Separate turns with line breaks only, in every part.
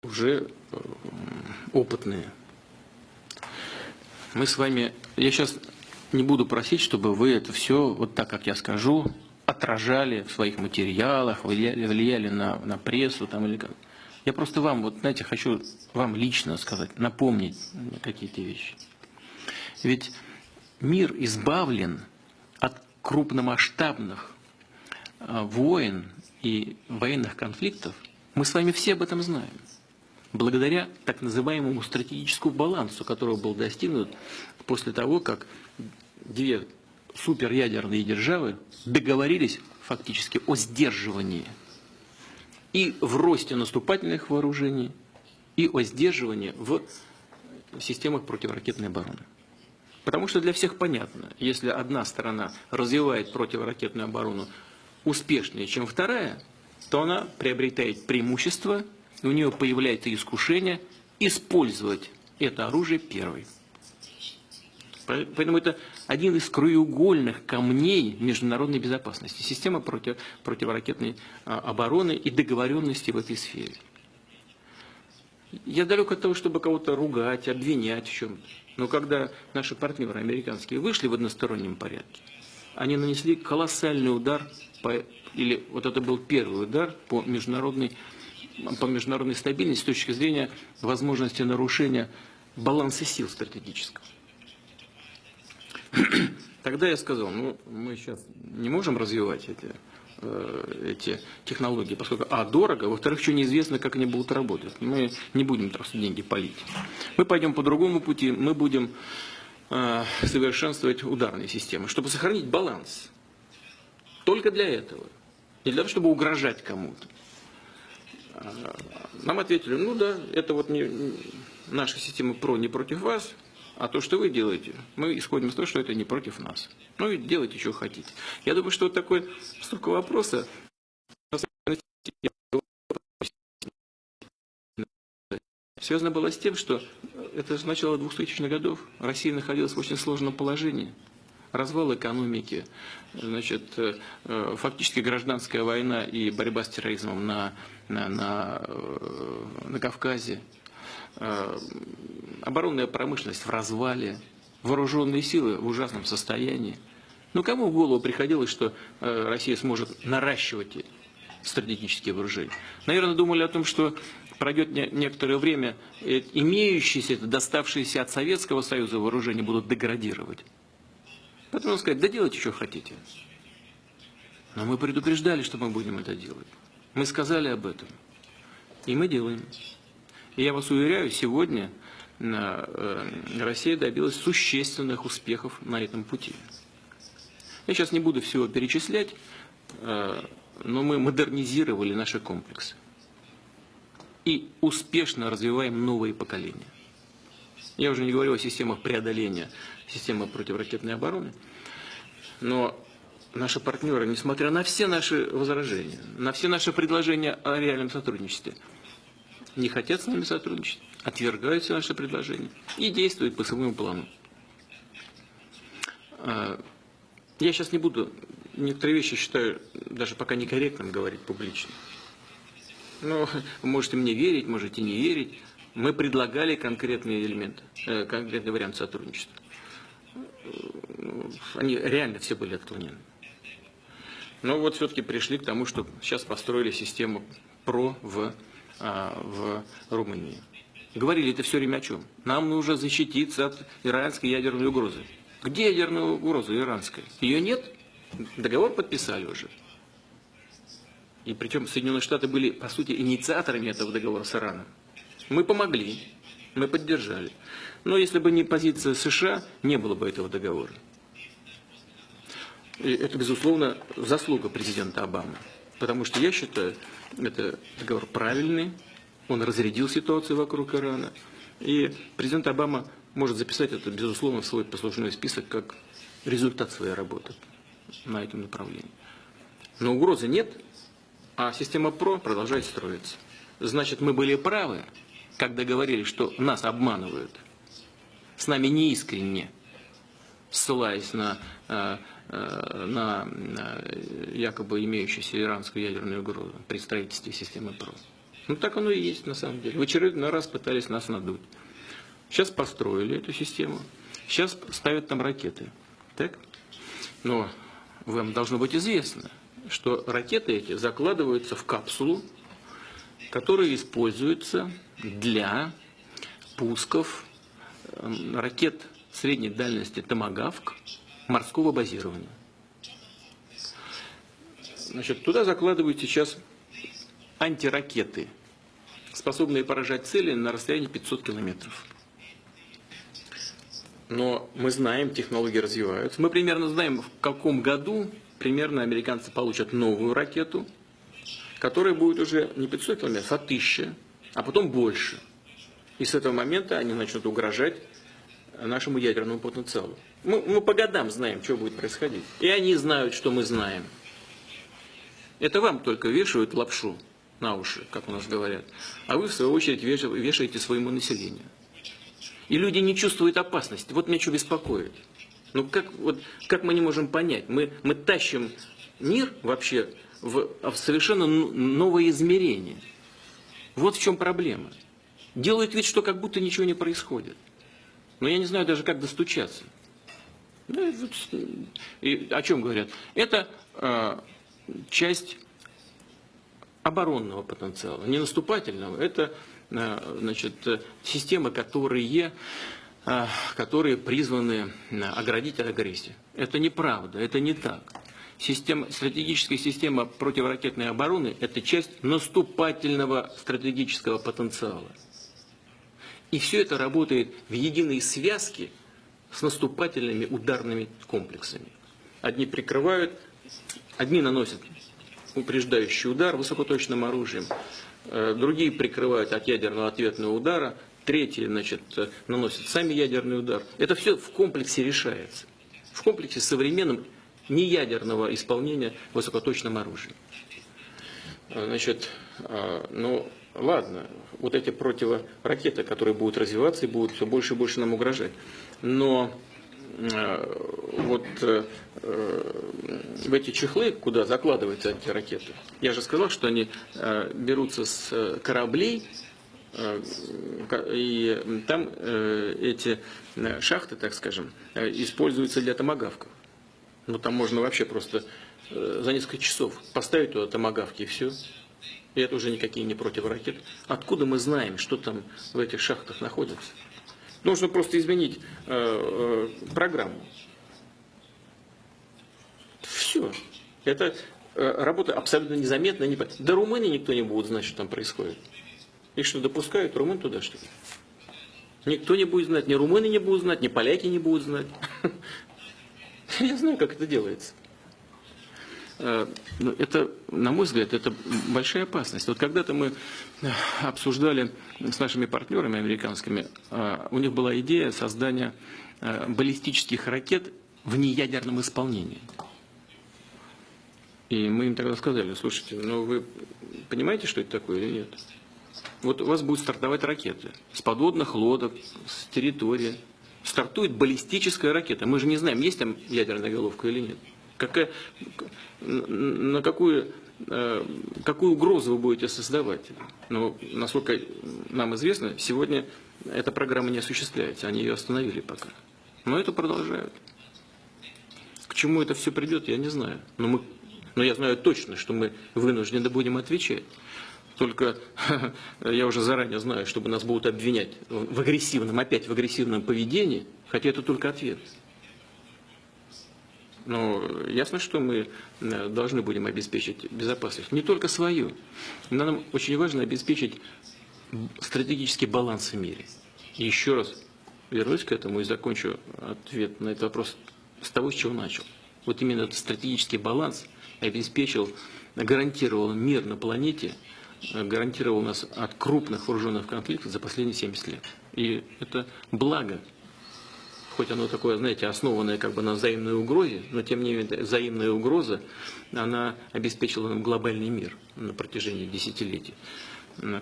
уже опытные. Мы с вами, я сейчас не буду просить, чтобы вы это все, вот так, как я скажу, отражали в своих материалах, влияли на прессу там, или как. Я просто вам, вот знаете, хочу вам лично сказать, напомнить какие-то вещи. Ведь мир избавлен от крупномасштабных войн и военных конфликтов. Мы с вами все об этом знаем. Благодаря так называемому стратегическому балансу, который был достигнут после того, как две суперядерные державы договорились фактически о сдерживании и в росте наступательных вооружений, и о сдерживании в системах противоракетной обороны. Потому что для всех понятно, если одна сторона развивает противоракетную оборону успешнее, чем вторая, то она приобретает преимущество, и у нее появляется искушение использовать это оружие первой. Поэтому это один из краеугольных камней международной безопасности. Система противоракетной обороны и договоренности в этой сфере. Я далек от того, чтобы кого-то ругать, обвинять в чем-то. Но когда наши партнеры американские вышли в одностороннем порядке, они нанесли колоссальный удар, или вот это был первый удар по международной стабильности с точки зрения возможности нарушения баланса сил стратегического. Тогда я сказал, ну, мы сейчас не можем развивать эти технологии, поскольку, дорого, во-вторых, еще неизвестно, как они будут работать. Мы не будем просто деньги палить. Мы пойдем по другому пути, мы будем совершенствовать ударные системы, чтобы сохранить баланс. Только для этого. Не для того, чтобы угрожать кому-то. Нам ответили, ну да, это вот наша система ПРО не против вас, а то, что вы делаете, мы исходим из того, что это не против нас. Ну и делайте, что хотите. Я думаю, что вот такой столько вопроса связано было с тем, что это с начала 2000-х годов Россия находилась в очень сложном положении. Развал экономики, значит, фактически гражданская война и борьба с терроризмом на Кавказе, оборонная промышленность в развале, вооруженные силы в ужасном состоянии. Ну, кому в голову приходилось, что Россия сможет наращивать стратегические вооружения? Наверное, думали о том, что пройдет некоторое время, имеющиеся, доставшиеся от Советского Союза вооружения будут деградировать. Потом он сказать, да делайте, что хотите. Но мы предупреждали, что мы будем это делать. Мы сказали об этом. И мы делаем. И я вас уверяю, сегодня Россия добилась существенных успехов на этом пути. Я сейчас не буду всего перечислять, но мы модернизировали наши комплексы. И успешно развиваем новые поколения. Я уже не говорю о системах преодоления, системы противоракетной обороны. Но наши партнеры, несмотря на все наши возражения, на все наши предложения о реальном сотрудничестве, не хотят с нами сотрудничать, отвергают все наши предложения и действуют по своему плану. Я сейчас не буду, некоторые вещи считаю даже пока некорректным говорить публично. Но вы можете мне верить, можете не верить. Мы предлагали конкретные элементы, конкретный вариант сотрудничества. Они реально все были отклонены. Но вот все-таки пришли к тому, что сейчас построили систему ПРО в Румынии. Говорили это все время о чем? Нам нужно защититься от иранской ядерной угрозы. Где ядерная угроза иранская? Ее нет? Договор подписали уже. И причем Соединенные Штаты были, по сути, инициаторами этого договора с Ираном. Мы помогли, мы поддержали. Но если бы не позиция США, не было бы этого договора. И это, безусловно, заслуга президента Обамы. Потому что я считаю, это договор правильный, он разрядил ситуацию вокруг Ирана. И президент Обама может записать это, безусловно, в свой послужной список как результат своей работы на этом направлении. Но угрозы нет, а система ПРО продолжает строиться. Значит, мы были правы, когда говорили, что нас обманывают. С нами неискренне, ссылаясь на якобы имеющуюся иранскую ядерную угрозу при строительстве системы ПРО. Ну так оно и есть на самом деле. В очередной раз пытались нас надуть. Сейчас построили эту систему, сейчас ставят там ракеты. Так? Но вам должно быть известно, что ракеты эти закладываются в капсулу, которая используется для пусков ракет средней дальности «Томагавк» морского базирования. Значит, туда закладывают сейчас антиракеты, способные поражать цели на расстоянии 500 километров. Но мы знаем, технологии развиваются. Мы примерно знаем, в каком году примерно американцы получат новую ракету, которая будет уже не 500 километров, а 1000, а потом больше. И с этого момента они начнут угрожать нашему ядерному потенциалу. Мы по годам знаем, что будет происходить. И они знают, что мы знаем. Это вам только вешают лапшу на уши, как у нас говорят. А вы, в свою очередь, вешаете своему населению. И люди не чувствуют опасности. Вот меня что беспокоит. Ну как мы не можем понять? Мы тащим мир вообще в совершенно новое измерение. Вот в чем проблема. Делают вид, что как будто ничего не происходит. Но я не знаю даже, как достучаться. И о чем говорят? Это часть оборонного потенциала, не наступательного. Это значит, системы, которые призваны оградить от агрессии. Это неправда, это не так. Стратегическая система противоракетной обороны – это часть наступательного стратегического потенциала. И все это работает в единой связке с наступательными ударными комплексами. Одни прикрывают, одни наносят упреждающий удар высокоточным оружием, другие прикрывают от ядерного ответного удара, третьи, значит, наносят сами ядерный удар. Это все в комплексе решается. В комплексе современном неядерного исполнения высокоточным оружием. Значит, ну ладно, вот эти противоракеты, которые будут развиваться и будут все больше и больше нам угрожать. Но вот в эти чехлы, куда закладываются эти ракеты, я же сказал, что они берутся с кораблей, и там эти шахты, так скажем, используются для томагавков. Ну там можно вообще просто за несколько часов поставить туда томагавки и все. И это уже никакие не противоракеты. Откуда мы знаем, что там в этих шахтах находится? Нужно просто изменить программу. Все. Это работа абсолютно незаметная. До Румынии никто не будет знать, что там происходит. И что, допускают румын туда, что ли? Никто не будет знать. Ни румыны не будут знать, ни поляки не будут знать. Я знаю, как это делается. Это, на мой взгляд, это большая опасность. Вот когда-то мы обсуждали с нашими партнерами американскими, у них была идея создания баллистических ракет в неядерном исполнении. И мы им тогда сказали: слушайте, ну вы понимаете, что это такое или нет? Вот у вас будут стартовать ракеты с подводных лодок, с территории. Стартует баллистическая ракета. Мы же не знаем, есть там ядерная головка или нет. Какую угрозу вы будете создавать? Но, насколько нам известно, сегодня эта программа не осуществляется. Они ее остановили пока. Но это продолжают. К чему это все придет, я не знаю. Но я знаю точно, что мы вынуждены будем отвечать. Только я уже заранее знаю, чтобы нас будут обвинять в агрессивном поведении, хотя это только ответ. Но ясно, что мы должны будем обеспечить безопасность. Не только свою. Нам очень важно обеспечить стратегический баланс в мире. И еще раз вернусь к этому и закончу ответ на этот вопрос с того, с чего начал. Вот именно этот стратегический баланс гарантировал мир на планете, гарантировал нас от крупных вооруженных конфликтов за последние 70 лет. И это благо. Хоть оно такое, знаете, основанное как бы на взаимной угрозе, но тем не менее взаимная угроза, она обеспечила нам глобальный мир на протяжении десятилетий.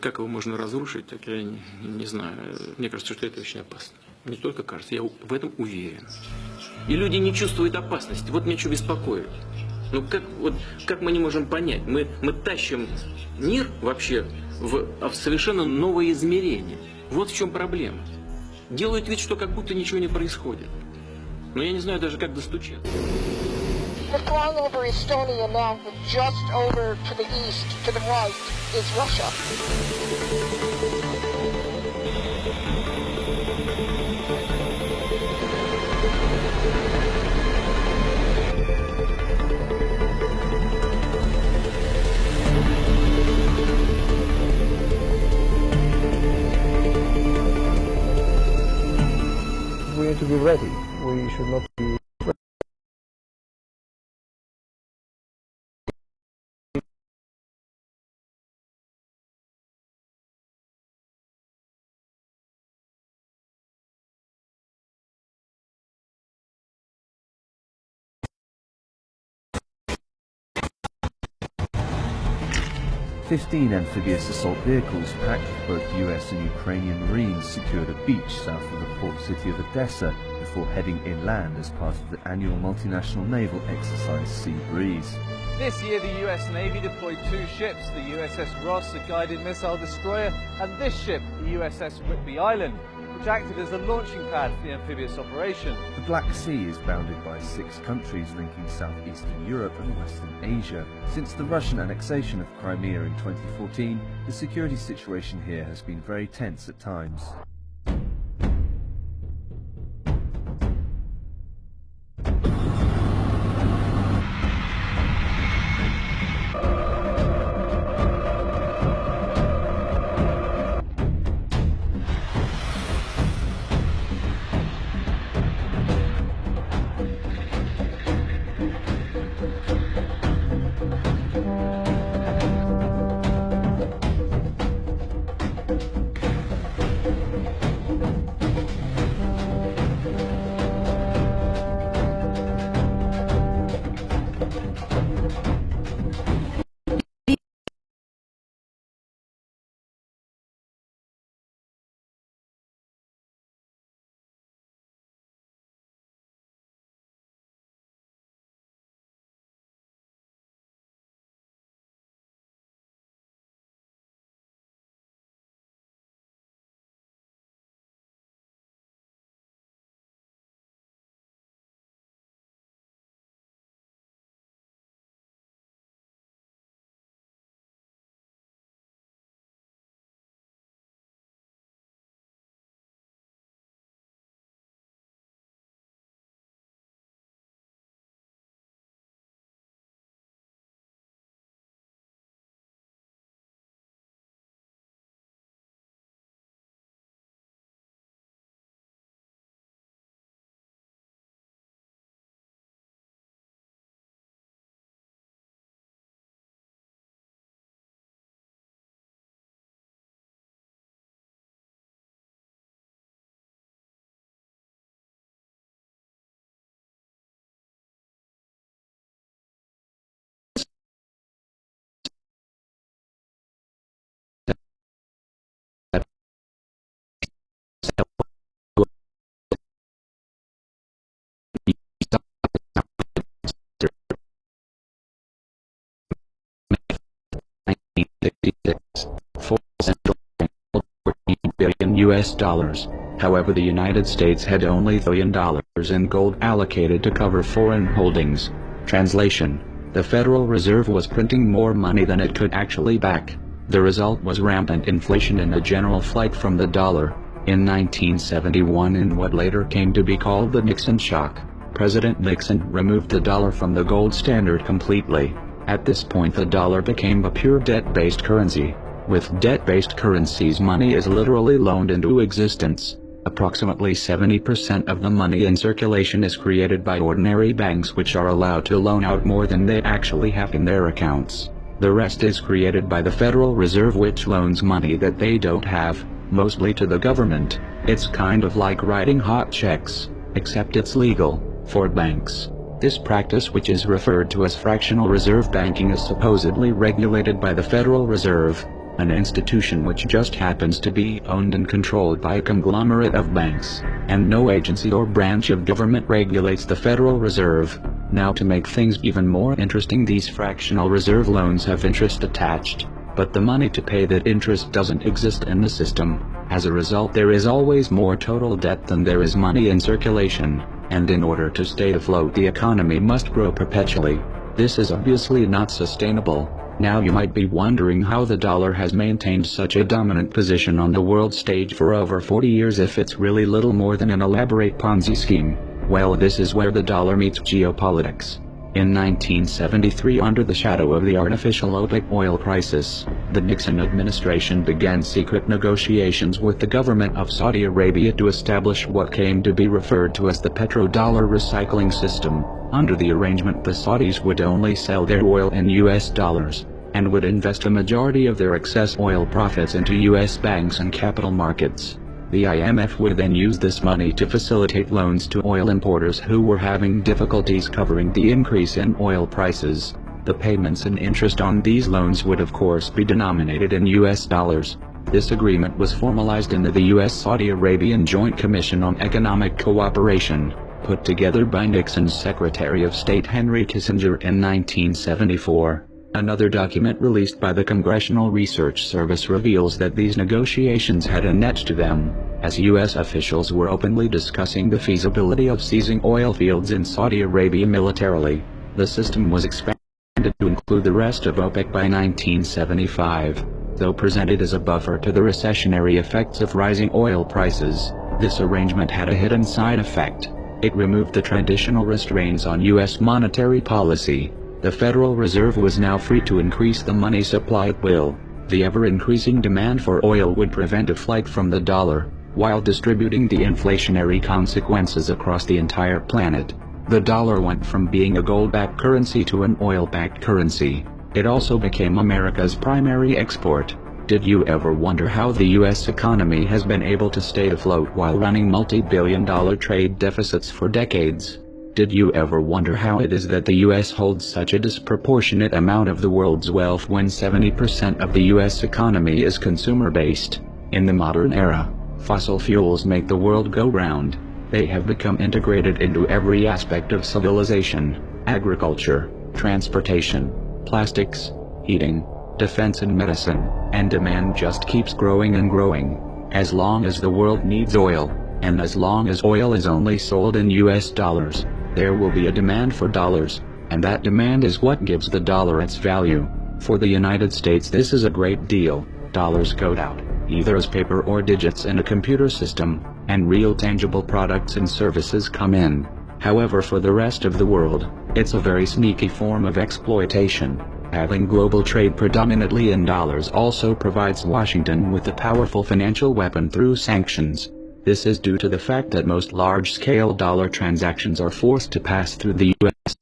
Как его можно разрушить, так я не знаю. Мне кажется, что это очень опасно. Не только кажется, я в этом уверен. И люди не чувствуют опасности. Вот меня что беспокоит. Ну как мы не можем понять? Мы тащим мир вообще в совершенно новое измерение. Вот в чем проблема. Делают вид, что как будто ничего не происходит. Но я не знаю даже, как достучаться.
We're flying over Estonia now, and just over to the east, to the right, is Russia.
We need to be ready. We should not be.
15 amphibious assault vehicles packed with both US and Ukrainian Marines secured a beach south of the port city of Odessa before heading inland as part of the annual multinational naval exercise Sea Breeze.
This year the US Navy deployed 2 ships, the USS Ross, a guided missile destroyer, and this ship, the USS Whidbey Island, which acted as a launching pad for the amphibious operation.
The Black Sea is bounded by 6 countries linking southeastern Europe and western Asia. Since the Russian annexation of Crimea in 2014, the security situation here has been very tense at times.
US dollars. However, the United States had only $1 billion in gold allocated to cover foreign holdings. Translation: the Federal Reserve was printing more money than it could actually back. The result was rampant inflation and a general flight from the dollar. In 1971, in what later came to be called the Nixon shock, President Nixon removed the dollar from the gold standard completely. At this point, the dollar became a pure debt-based currency. With debt-based currencies, money is literally loaned into existence. Approximately 70% of the money in circulation is created by ordinary banks, which are allowed to loan out more than they actually have in their accounts. The rest is created by the Federal Reserve, which loans money that they don't have, mostly to the government. It's kind of like writing hot checks, except it's legal for banks. This practice, which is referred to as fractional reserve banking, is supposedly regulated by the Federal Reserve, an institution which just happens to be owned and controlled by a conglomerate of banks, and no agency or branch of government regulates the Federal Reserve. Now, to make things even more interesting, these fractional reserve loans have interest attached. But the money to pay that interest doesn't exist in the system. As a result, there is always more total debt than there is money in circulation, and in order to stay afloat the economy must grow perpetually. This is obviously not sustainable. Now you might be wondering how the dollar has maintained such a dominant position on the world stage for over 40 years if it's really little more than an elaborate Ponzi scheme. Well, this is where the dollar meets geopolitics. In 1973, under the shadow of the artificial OPEC oil crisis, the Nixon administration began secret negotiations with the government of Saudi Arabia to establish what came to be referred to as the petrodollar recycling system. Under the arrangement, the Saudis would only sell their oil in US dollars, and would invest a majority of their excess oil profits into US banks and capital markets. The IMF would then use this money to facilitate loans to oil importers who were having difficulties covering the increase in oil prices. The payments and interest on these loans would of course be denominated in US dollars. This agreement was formalized in the US-Saudi Arabian Joint Commission on Economic Cooperation, put together by Nixon's Secretary of State Henry Kissinger in 1974. Another document released by the Congressional Research Service reveals that these negotiations had a net to them, as U.S. officials were openly discussing the feasibility of seizing oil fields in Saudi Arabia militarily. The system was expanded to include the rest of OPEC by 1975. Though presented as a buffer to the recessionary effects of rising oil prices, this arrangement had a hidden side effect. It removed the traditional restraints on U.S. monetary policy. The Federal Reserve was now free to increase the money supply at will. The ever-increasing demand for oil would prevent a flight from the dollar, while distributing the inflationary consequences across the entire planet. The dollar went from being a gold-backed currency to an oil-backed currency. It also became America's primary export. Did you ever wonder how the U.S. economy has been able to stay afloat while running multi-billion-dollar trade deficits for decades? Did you ever wonder how it is that the U.S. holds such a disproportionate amount of the world's wealth when 70% of the U.S. economy is consumer-based? In the modern era, fossil fuels make the world go round. They have become integrated into every aspect of civilization: agriculture, transportation, plastics, heating, defense and medicine, and demand just keeps growing and growing. As long as the world needs oil, and as long as oil is only sold in US dollars, there will be a demand for dollars, and that demand is what gives the dollar its value. For the United States, this is a great deal. Dollars go out, either as paper or digits in a computer system, and real tangible products and services come in. However, for the rest of the world, it's a very sneaky form of exploitation. Having global trade predominantly in dollars also provides Washington with a powerful financial weapon through sanctions. This is due to the fact that most large-scale dollar transactions are forced to pass through the U.S.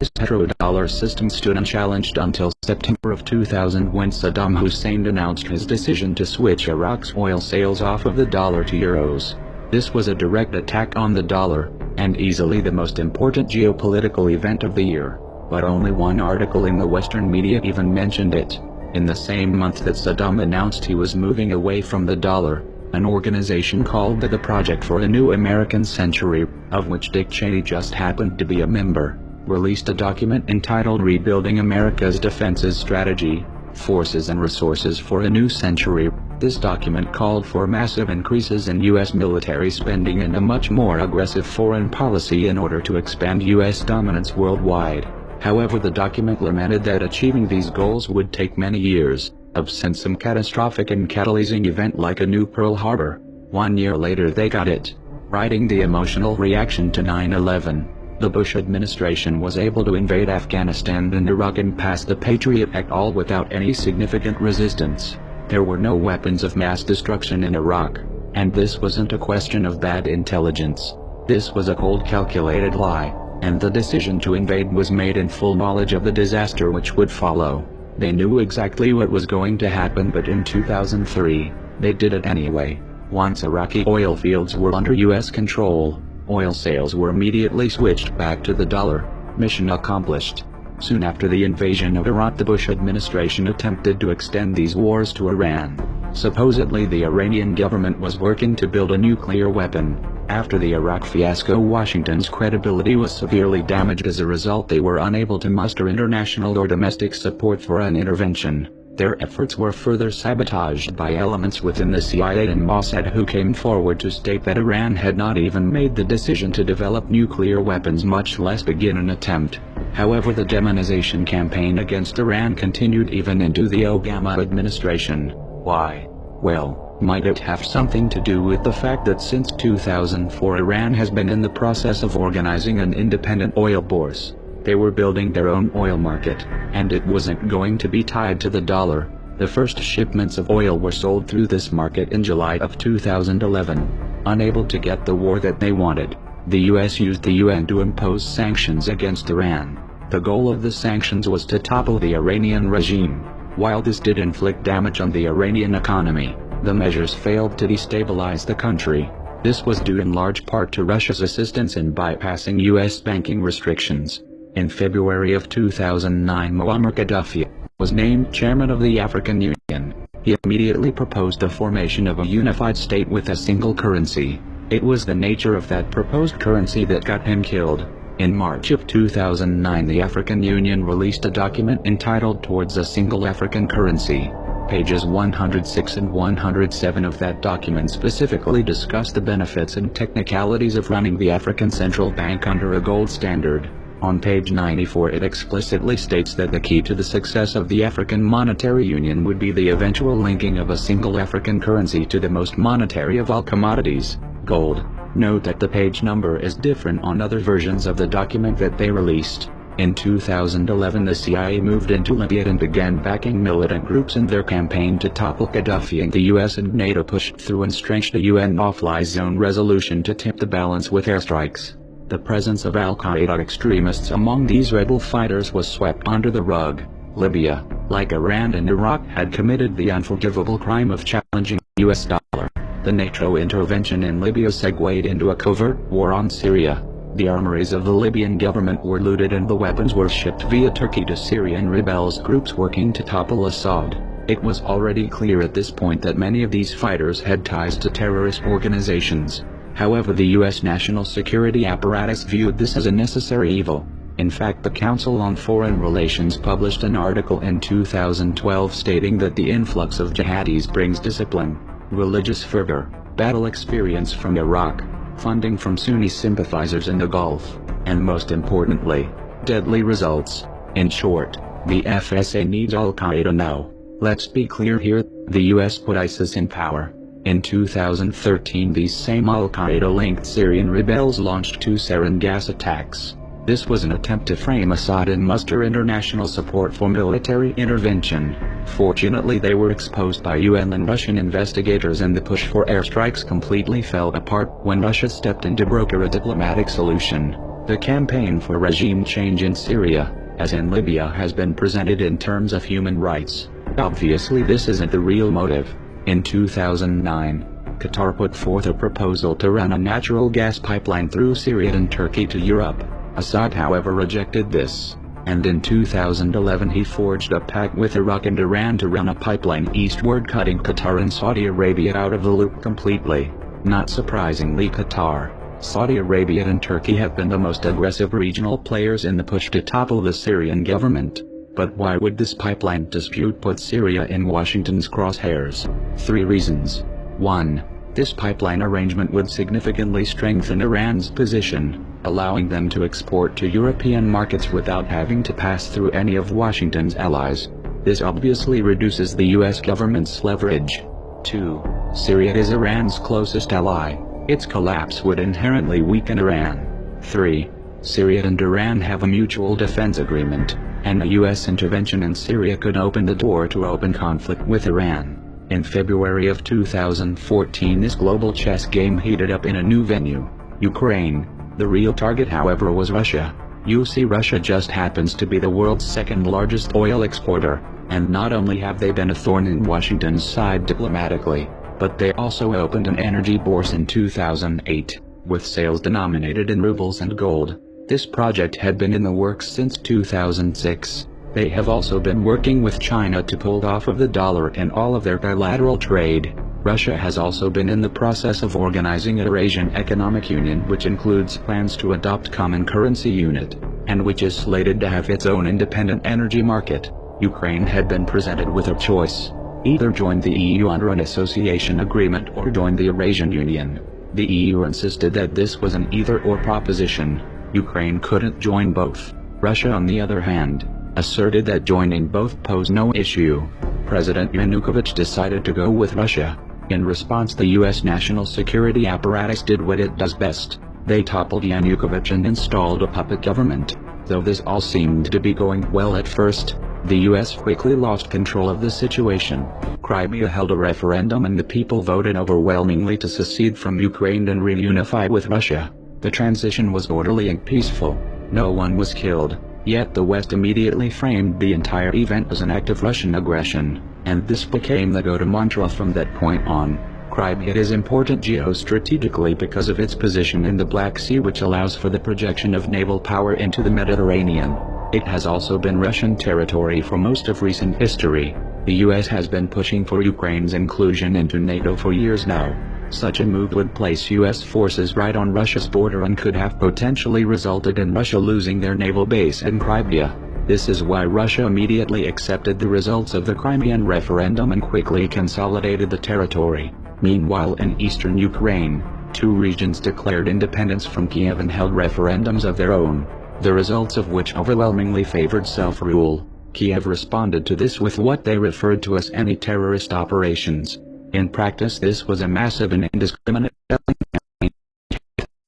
This petrodollar system stood unchallenged until September of 2000, when Saddam Hussein announced his decision to switch Iraq's oil sales off of the dollar to euros. This was a direct attack on the dollar, and easily the most important geopolitical event of the year. But only one article in the Western media even mentioned it. In the same month that Saddam announced he was moving away from the dollar, an organization called the Project for a New American Century, of which Dick Cheney just happened to be a member, released a document entitled Rebuilding America's Defenses Strategy, Forces and Resources for a New Century. This document called for massive increases in U.S. military spending and a much more aggressive foreign policy in order to expand U.S. dominance worldwide. However, the document lamented that achieving these goals would take many years, absent some catastrophic and catalyzing event like a new Pearl Harbor. 1 year later they got it. Writing the emotional reaction to 9/11, the Bush administration was able to invade Afghanistan and Iraq and pass the Patriot Act, all without any significant resistance. There were no weapons of mass destruction in Iraq, and this wasn't a question of bad intelligence. This was a cold, calculated lie, and the decision to invade was made in full knowledge of the disaster which would follow. They knew exactly what was going to happen, but in 2003, they did it anyway. Once Iraqi oil fields were under U.S. control, oil sales were immediately switched back to the dollar. Mission accomplished. Soon after the invasion of Iraq, the Bush administration attempted to extend these wars to Iran. Supposedly the Iranian government was working to build a nuclear weapon. After the Iraq fiasco, Washington's credibility was severely damaged. As a result, they were unable to muster international or domestic support for an intervention. Their efforts were further sabotaged by elements within the CIA and Mossad who came forward to state that Iran had not even made the decision to develop nuclear weapons, much less begin an attempt. However, the demonization campaign against Iran continued even into the Obama administration. Why? Well, might it have something to do with the fact that since 2004 Iran has been in the process of organizing an independent oil bourse? They were building their own oil market, and it wasn't going to be tied to the dollar. The first shipments of oil were sold through this market in July of 2011. Unable to get the war that they wanted, the US used the UN to impose sanctions against Iran. The goal of the sanctions was to topple the Iranian regime. While this did inflict damage on the Iranian economy, the measures failed to destabilize the country. This was due in large part to Russia's assistance in bypassing US banking restrictions. In February of 2009, Muammar Gaddafi was named chairman of the African Union. He immediately proposed the formation of a unified state with a single currency. It was the nature of that proposed currency that got him killed. In March of 2009, the African Union released a document entitled Towards a Single African Currency. Pages 106 and 107 of that document specifically discuss the benefits and technicalities of running the African Central Bank under a gold standard. On page 94 it explicitly states that the key to the success of the African Monetary Union would be the eventual linking of a single African currency to the most monetary of all commodities, gold. Note that the page number is different on other versions of the document that they released. In 2011 the CIA moved into Libya and began backing militant groups in their campaign to topple Gaddafi, and the US and NATO pushed through and strengthened a UN no-fly zone resolution to tip the balance with airstrikes. The presence of al-Qaeda extremists among these rebel fighters was swept under the rug. Libya, like Iran and Iraq, had committed the unforgivable crime of challenging the US dollar. The NATO intervention in Libya segued into a covert war on Syria. The armories of the Libyan government were looted and the weapons were shipped via Turkey to Syrian rebels groups working to topple Assad. It was already clear at this point that many of these fighters had ties to terrorist organizations. However, the U.S. national security apparatus viewed this as a necessary evil. In fact, the Council on Foreign Relations published an article in 2012 stating that the influx of jihadis brings discipline, religious fervor, battle experience from Iraq, funding from Sunni sympathizers in the Gulf, and most importantly, deadly results. In short, the FSA needs al-Qaeda now. Let's be clear here, the US put ISIS in power. In 2013 these same al-Qaeda-linked Syrian rebels launched 2 sarin gas attacks. This was an attempt to frame Assad and muster international support for military intervention. Fortunately they were exposed by UN and Russian investigators, and the push for airstrikes completely fell apart when Russia stepped in to broker a diplomatic solution. The campaign for regime change in Syria, as in Libya, has been presented in terms of human rights. Obviously this isn't the real motive. In 2009, Qatar put forth a proposal to run a natural gas pipeline through Syria and Turkey to Europe. Assad, however, rejected this, and in 2011 he forged a pact with Iraq and Iran to run a pipeline eastward, cutting Qatar and Saudi Arabia out of the loop completely. Not surprisingly, Qatar, Saudi Arabia and Turkey have been the most aggressive regional players in the push to topple the Syrian government. But why would this pipeline dispute put Syria in Washington's crosshairs? 3 reasons. 1. This pipeline arrangement would significantly strengthen Iran's position, allowing them to export to European markets without having to pass through any of Washington's allies. This obviously reduces the US government's leverage. 2. Syria is Iran's closest ally. Its collapse would inherently weaken Iran. 3. Syria and Iran have a mutual defense agreement, and a US intervention in Syria could open the door to open conflict with Iran. In February of 2014 this global chess game heated up in a new venue, Ukraine. The real target, however, was Russia. You see, Russia just happens to be the world's 2nd largest oil exporter, and not only have they been a thorn in Washington's side diplomatically, but they also opened an energy bourse in 2008, with sales denominated in rubles and gold. This project had been in the works since 2006. They have also been working with China to pull off of the dollar in all of their bilateral trade. Russia has also been in the process of organizing a Eurasian Economic Union, which includes plans to adopt common currency unit, and which is slated to have its own independent energy market. Ukraine had been presented with a choice. Either join the EU under an association agreement or join the Eurasian Union. The EU insisted that this was an either-or proposition. Ukraine couldn't join both. Russia, on the other hand, asserted that joining both posed no issue. President Yanukovych decided to go with Russia. In response, the US national security apparatus did what it does best. They toppled Yanukovych and installed a puppet government. Though this all seemed to be going well at first, the US quickly lost control of the situation. Crimea held a referendum and the people voted overwhelmingly to secede from Ukraine and reunify with Russia. The transition was orderly and peaceful. No one was killed, yet the West immediately framed the entire event as an act of Russian aggression, and this became the go-to mantra from that point on. Crimea is important geostrategically because of its position in the Black Sea, which allows for the projection of naval power into the Mediterranean. It has also been Russian territory for most of recent history. The US has been pushing for Ukraine's inclusion into NATO for years now. Such a move would place US forces right on Russia's border and could have potentially resulted in Russia losing their naval base in Crimea. This is why Russia immediately accepted the results of the Crimean referendum and quickly consolidated the territory. Meanwhile, in eastern Ukraine, two regions declared independence from Kiev and held referendums of their own, the results of which overwhelmingly favored self-rule. Kiev responded to this with what they referred to as anti-terrorist operations. In practice, this was a massive and indiscriminate killing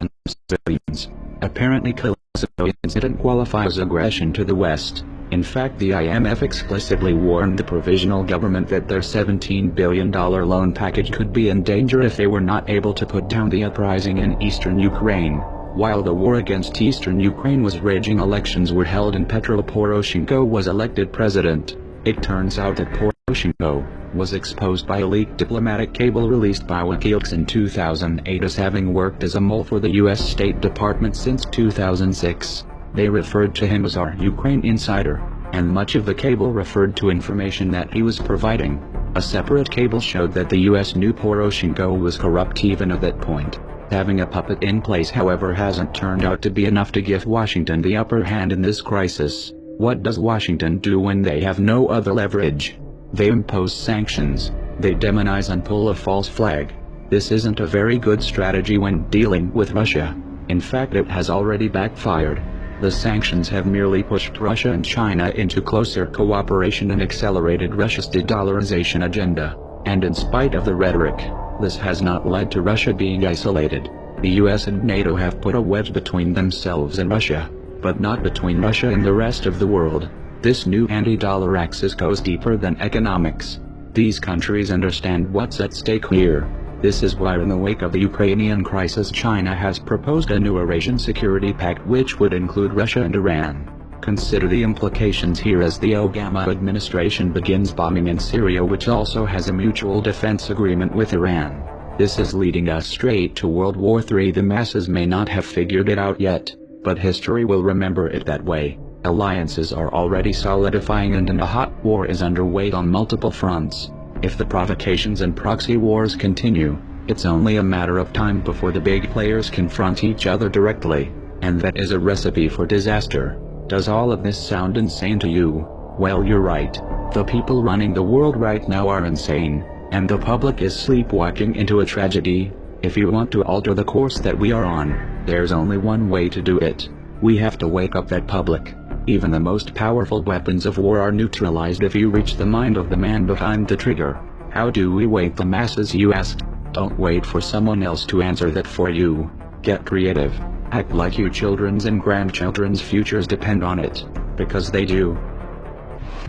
of civilians. Apparently, killing civilians didn't qualify as aggression to the West. In fact, the IMF explicitly warned the provisional government that their $17 billion loan package could be in danger if they were not able to put down the uprising in eastern Ukraine. While the war against eastern Ukraine was raging, elections were held and Petro Poroshenko was elected president. It turns out that Poroshenko was exposed by a leaked diplomatic cable released by WikiLeaks in 2008 as having worked as a mole for the US State Department since 2006. They referred to him as our Ukraine insider, and much of the cable referred to information that he was providing. A separate cable showed that the US knew Poroshenko was corrupt even at that point. Having a puppet in place, however, hasn't turned out to be enough to give Washington the upper hand in this crisis. What does Washington do when they have no other leverage? They impose sanctions. They demonize and pull a false flag. This isn't a very good strategy when dealing with Russia. In fact, it has already backfired. The sanctions have merely pushed Russia and China into closer cooperation and accelerated Russia's de-dollarization agenda. And in spite of the rhetoric, this has not led to Russia being isolated. The US and NATO have put a wedge between themselves and Russia, but not between Russia and the rest of the world. This new anti-dollar axis goes deeper than economics. These countries understand what's at stake here. This is why, in the wake of the Ukrainian crisis, China has proposed a new Eurasian Security Pact which would include Russia and Iran. Consider the implications here as the Obama administration begins bombing in Syria, which also has a mutual defense agreement with Iran. This is leading us straight to World War III. The masses may not have figured it out yet, but history will remember it that way. Alliances are already solidifying and a hot war is underway on multiple fronts. If the provocations and proxy wars continue, it's only a matter of time before the big players confront each other directly, and that is a recipe for disaster. Does all of this sound insane to you? Well, you're right. The people running the world right now are insane, and the public is sleepwalking into a tragedy. If you want to alter the course that we are on, there's only one way to do it. We have to wake up that public. Even the most powerful weapons of war are neutralized if you reach the mind of the man behind the trigger. How do we wake the masses, you ask? Don't wait for someone else to answer that for you. Get creative. Act like your children's and grandchildren's futures depend on it, because they do.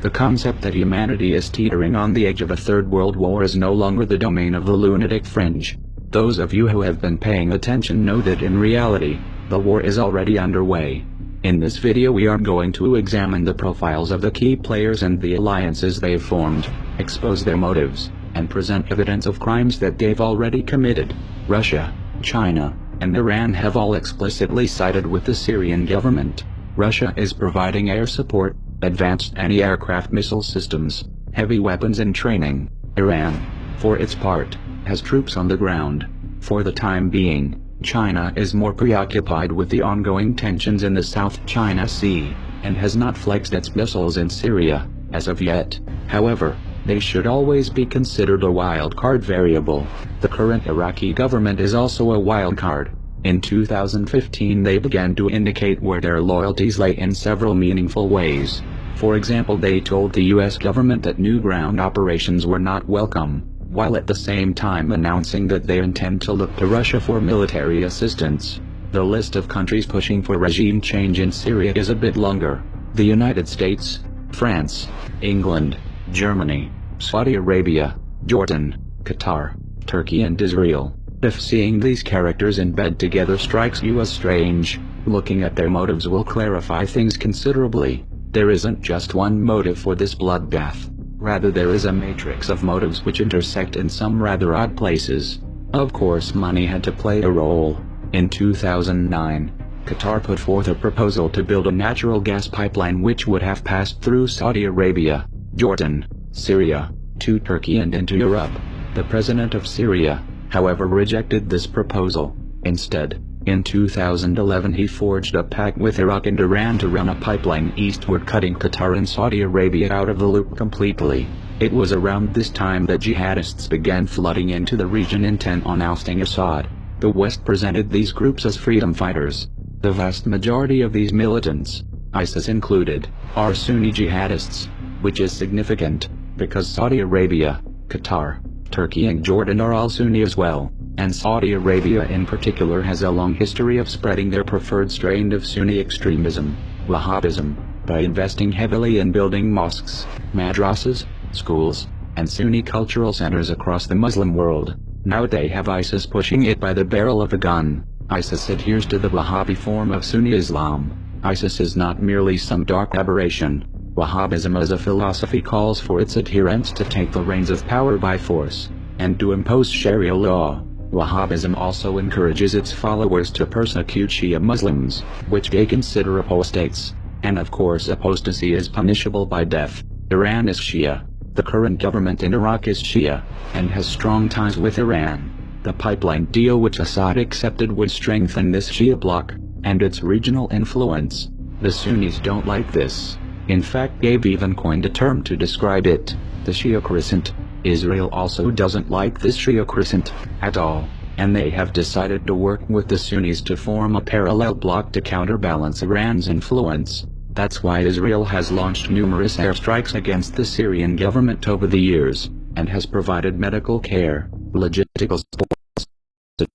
The concept that humanity is teetering on the edge of a third world war is no longer the domain of the lunatic fringe. Those of you who have been paying attention know that in reality, the war is already underway. In this video we are going to examine the profiles of the key players and the alliances they've formed, expose their motives, and present evidence of crimes that they've already committed. Russia, China, and Iran have all explicitly sided with the Syrian government. Russia is providing air support, advanced anti-aircraft missile systems, heavy weapons and training. Iran, for its part, has troops on the ground. For the time being, China is more preoccupied with the ongoing tensions in the South China Sea, and has not flexed its missiles in Syria. as of yet. However, they should always be considered a wild card variable. The current Iraqi government is also a wild card. In 2015 they began to indicate where their loyalties lay in several meaningful ways. For example, they told the US government that new ground operations were not welcome, while at the same time announcing that they intend to look to Russia for military assistance. The list of countries pushing for regime change in Syria is a bit longer. The United States, France, England, Germany, Saudi Arabia, Jordan, Qatar, Turkey and Israel. If seeing these characters in bed together strikes you as strange, looking at their motives will clarify things considerably. There isn't just one motive for this bloodbath. Rather, there is a matrix of motives which intersect in some rather odd places. Of course, money had to play a role. In 2009, Qatar put forth a proposal to build a natural gas pipeline which would have passed through Saudi Arabia, Jordan, Syria, to Turkey and into Europe. The president of Syria, however, rejected this proposal. Instead, in 2011 he forged a pact with Iraq and Iran to run a pipeline eastward, cutting Qatar and Saudi Arabia out of the loop completely. It was around this time that jihadists began flooding into the region intent on ousting Assad. The West presented these groups as freedom fighters. The vast majority of these militants, ISIS included, are Sunni jihadists, which is significant, because Saudi Arabia, Qatar, Turkey and Jordan are all Sunni as well, and Saudi Arabia in particular has a long history of spreading their preferred strain of Sunni extremism, Wahhabism, by investing heavily in building mosques, madrasas, schools, and Sunni cultural centers across the Muslim world. Now they have ISIS pushing it by the barrel of a gun. ISIS adheres to the Wahhabi form of Sunni Islam. ISIS is not merely some dark aberration. Wahhabism as a philosophy calls for its adherents to take the reins of power by force, and to impose Sharia law. Wahhabism also encourages its followers to persecute Shia Muslims, which they consider apostates. And of course apostasy is punishable by death. Iran is Shia. The current government in Iraq is Shia, and has strong ties with Iran. The pipeline deal which Assad accepted would strengthen this Shia bloc, and its regional influence. The Sunnis don't like this. In fact, they've even coined a term to describe it, the Shia crescent. Israel also doesn't like this Shia crescent at all, and they have decided to work with the Sunnis to form a parallel bloc to counterbalance Iran's influence. That's why Israel has launched numerous airstrikes against the Syrian government over the years, and has provided medical care, logistical support.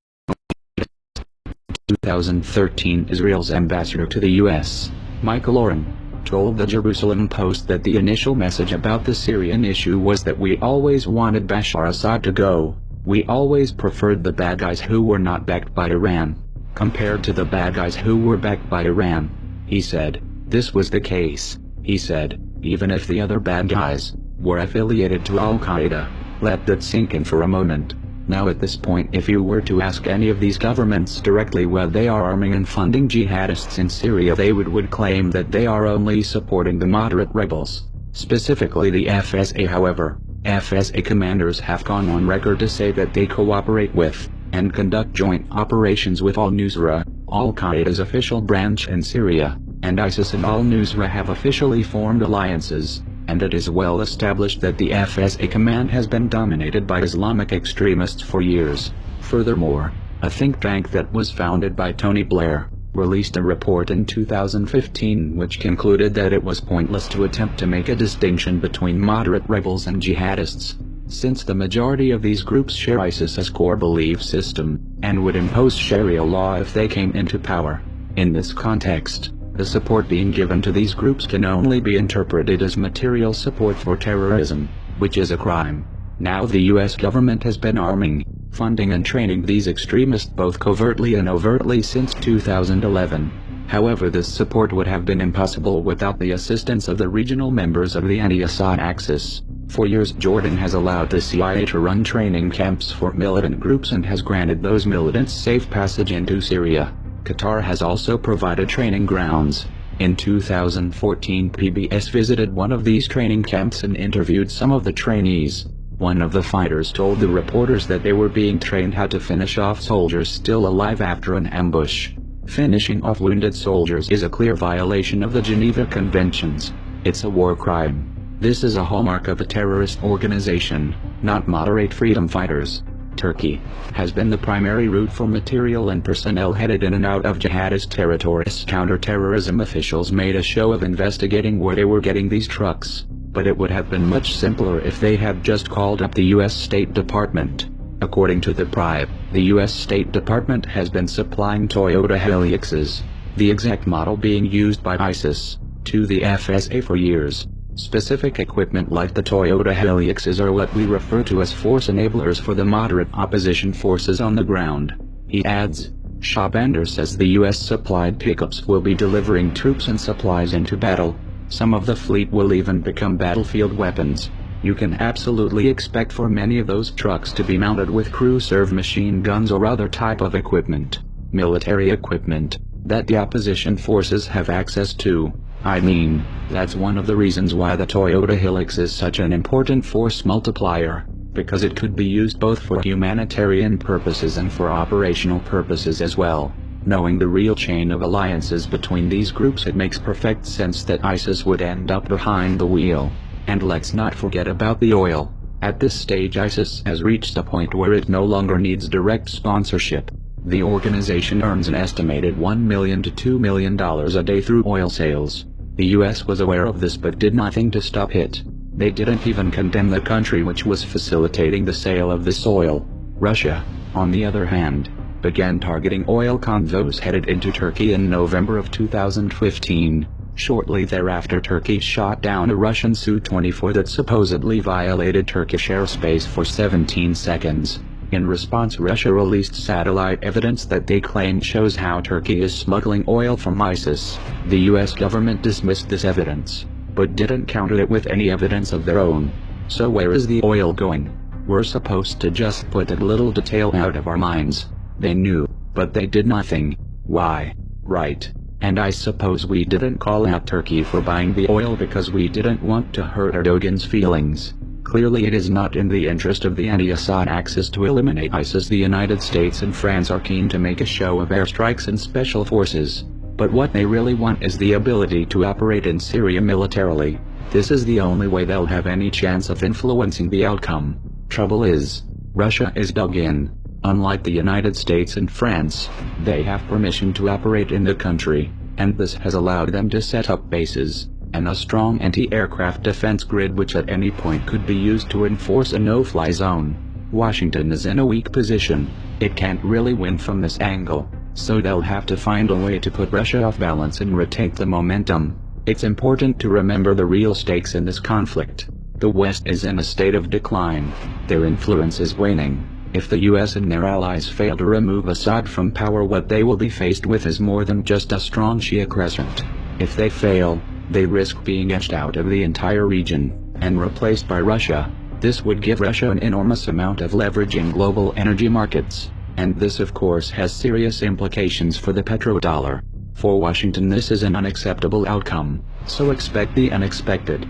In 2013, Israel's ambassador to the U.S., Michael Oren, told the Jerusalem Post that the initial message about the Syrian issue was that we always wanted Bashar Assad to go. We always preferred the bad guys who were not backed by Iran, compared to the bad guys who were backed by Iran. He said, this was the case. He said, even if the other bad guys were affiliated to Al-Qaeda. Let that sink in for a moment. Now at this point, if you were to ask any of these governments directly why they are arming and funding jihadists in Syria, they would claim that they are only supporting the moderate rebels, specifically the FSA. However, FSA commanders have gone on record to say that they cooperate with, and conduct joint operations with al-Nusra, Al-Qaeda's official branch in Syria, and ISIS and al-Nusra have officially formed alliances, and it is well established that the FSA command has been dominated by Islamic extremists for years. Furthermore, a think tank that was founded by Tony Blair, released a report in 2015 which concluded that it was pointless to attempt to make a distinction between moderate rebels and jihadists, since the majority of these groups share ISIS's core belief system, and would impose Sharia law if they came into power. In this context, the support being given to these groups can only be interpreted as material support for terrorism, which is a crime. Now the US government has been arming, funding and training these extremists both covertly and overtly since 2011. However, this support would have been impossible without the assistance of the regional members of the anti-Assad axis. For years Jordan has allowed the CIA to run training camps for militant groups and has granted those militants safe passage into Syria. Qatar has also provided training grounds. In 2014, PBS visited one of these training camps and interviewed some of the trainees. One of the fighters told the reporters that they were being trained how to finish off soldiers still alive after an ambush. Finishing off wounded soldiers is a clear violation of the Geneva Conventions. It's a war crime. This is a hallmark of a terrorist organization, not moderate freedom fighters. Turkey has been the primary route for material and personnel headed in and out of jihadist territories. Counterterrorism officials made a show of investigating where they were getting these trucks, but it would have been much simpler if they had just called up the U.S. State Department. According to the Prive, the U.S. State Department has been supplying Toyota Hiluxes, the exact model being used by ISIS, to the FSA for years. Specific equipment like the Toyota Hiluxes are what we refer to as force enablers for the moderate opposition forces on the ground. He adds, Shahbandar says the U.S. supplied pickups will be delivering troops and supplies into battle. Some of the fleet will even become battlefield weapons. You can absolutely expect for many of those trucks to be mounted with crew-served machine guns or other type of equipment, military equipment, that the opposition forces have access to. I mean, that's one of the reasons why the Toyota Hilux is such an important force multiplier, because it could be used both for humanitarian purposes and for operational purposes as well. Knowing the real chain of alliances between these groups, it makes perfect sense that ISIS would end up behind the wheel. And let's not forget about the oil. At this stage ISIS has reached a point where it no longer needs direct sponsorship. The organization earns an estimated $1 million to $2 million a day through oil sales. The US was aware of this but did nothing to stop it. They didn't even condemn the country which was facilitating the sale of this oil. Russia, on the other hand, began targeting oil convoys headed into Turkey in November of 2015. Shortly thereafter, Turkey shot down a Russian Su-24 that supposedly violated Turkish airspace for 17 seconds. In response, Russia released satellite evidence that they claim shows how Turkey is smuggling oil from ISIS. The US government dismissed this evidence, but didn't counter it with any evidence of their own. So where is the oil going? We're supposed to just put that little detail out of our minds. They knew, but they did nothing. Why? Right. And I suppose we didn't call out Turkey for buying the oil because we didn't want to hurt Erdogan's feelings. Clearly it is not in the interest of the anti-Assad axis to eliminate ISIS. The United States and France are keen to make a show of airstrikes and special forces. But what they really want is the ability to operate in Syria militarily. This is the only way they'll have any chance of influencing the outcome. Trouble is, Russia is dug in. Unlike the United States and France, they have permission to operate in the country, and this has allowed them to set up bases and a strong anti-aircraft defense grid which at any point could be used to enforce a no-fly zone. Washington is in a weak position. It can't really win from this angle, so they'll have to find a way to put Russia off balance and retake the momentum. It's important to remember the real stakes in this conflict. The West is in a state of decline. Their influence is waning. If the US and their allies fail to remove Assad from power, what they will be faced with is more than just a strong Shia crescent. If they fail, they risk being edged out of the entire region and replaced by Russia. This would give Russia an enormous amount of leverage in global energy markets, and this of course has serious implications for the petrodollar. For Washington, this is an unacceptable outcome, so expect the unexpected.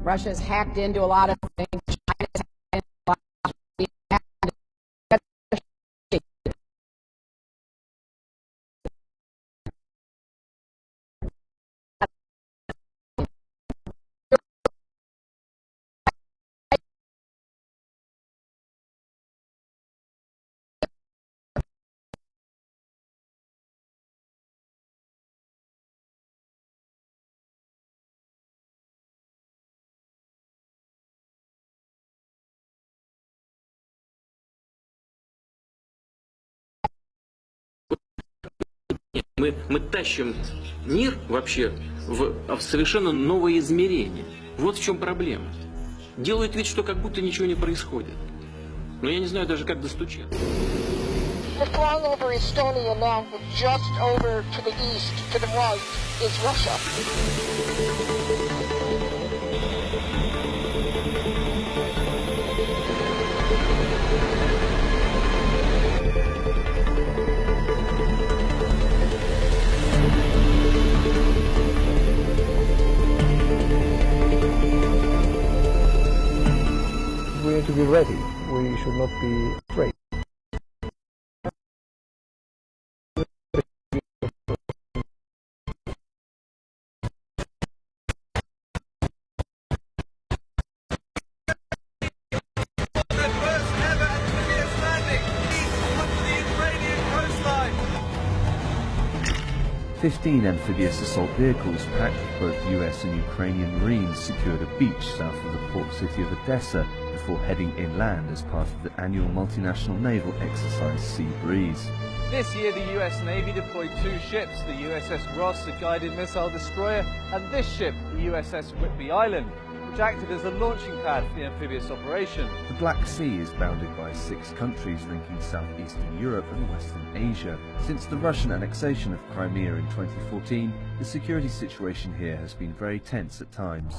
Russia's hacked into a lot of things. China's hacked into a lot of things.
Мы тащим мир вообще в совершенно новое измерение. Вот в чем проблема. Делают вид, что как будто ничего не происходит. Но я не знаю даже, как достучаться.
We're flying over Estonia now, but just over to the east, to the right, is Russia.
We need to be ready. We should not be afraid.
15 amphibious assault vehicles packed with both US and Ukrainian Marines secured a beach south of the port city of Odessa before heading inland as part of the annual multinational naval exercise Sea Breeze.
This year, the US Navy deployed 2 ships, the USS Ross, a guided missile destroyer, and this ship, the USS Whitby Island, which acted as a launching pad for the amphibious operation.
The Black Sea is bounded by 6 countries linking southeastern Europe and western Asia. Since the Russian annexation of Crimea in 2014, the security situation here has been very tense at times.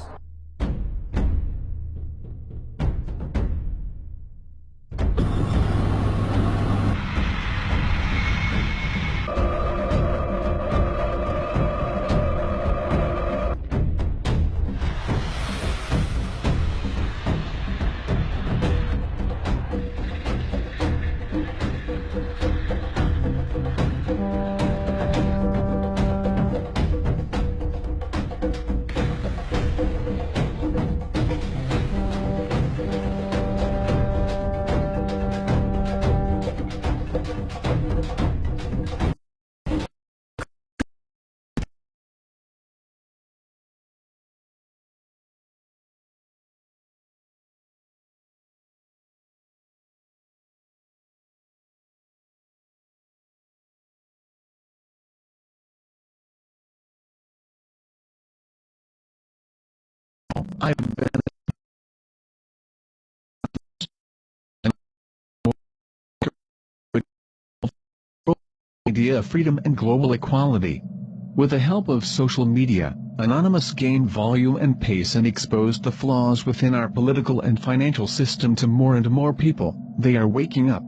I've been idea of freedom and global equality. With the help of social media, Anonymous gained volume and pace and exposed the flaws within our political and financial system to more and more people. They are waking up.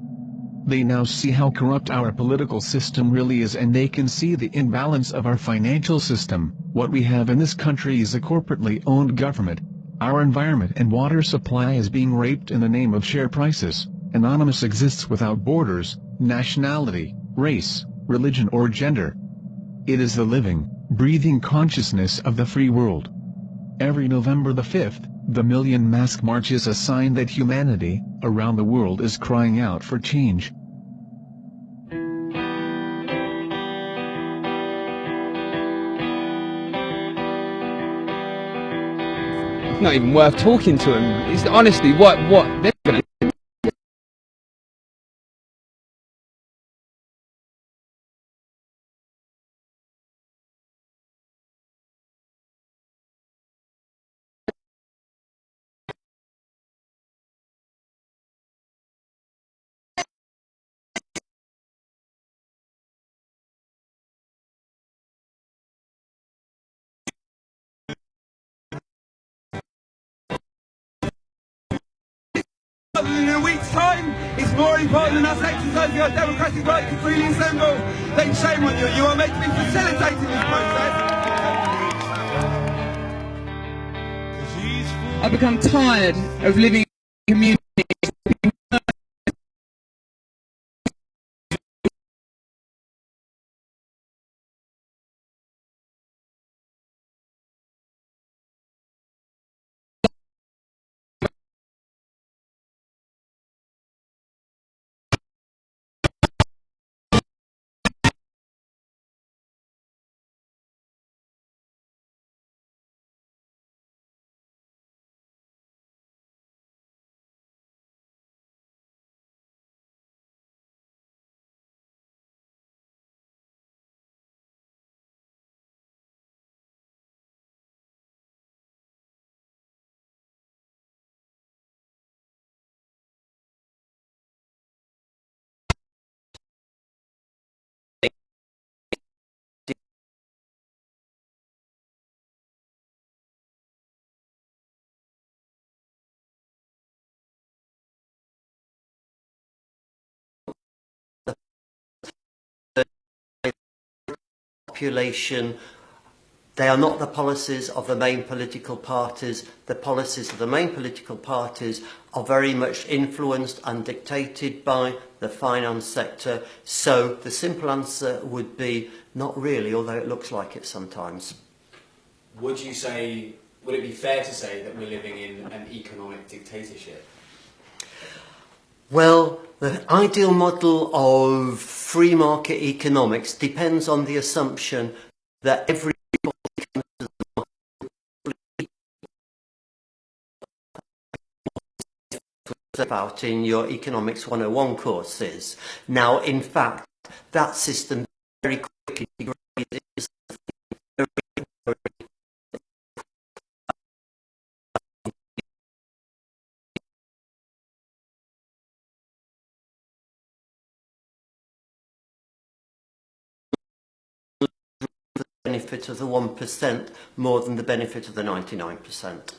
They now see how corrupt our political system really is, and they can see the imbalance of our financial system. What we have in this country is a corporately owned government. Our environment and water supply is being raped in the name of share prices. Anonymous exists without borders, nationality, race, religion or gender. It is the living, breathing consciousness of the free world. Every November the 5th, the Million Mask March is a sign that humanity, around the world, is crying out for change.
It's not even worth talking to him. It's honestly what they're gonna.
In a week's time, it's more important than us exercising our democratic right to freely assemble. Then shame on you. You are meant to be facilitating this process.
I've become tired of living in communities.
Population, they are not the policies of the main political parties. The policies of the main political parties are very much influenced and dictated by the finance sector. So the simple answer would be not really, although it looks like it sometimes.
Would it be fair to say that we're living in an economic dictatorship?
Well, the ideal model of free market economics depends on the assumption that every about in your Economics 101 courses. Now, in fact, that system very quickly degrades the benefit of the 1% more than the benefit of the 99%.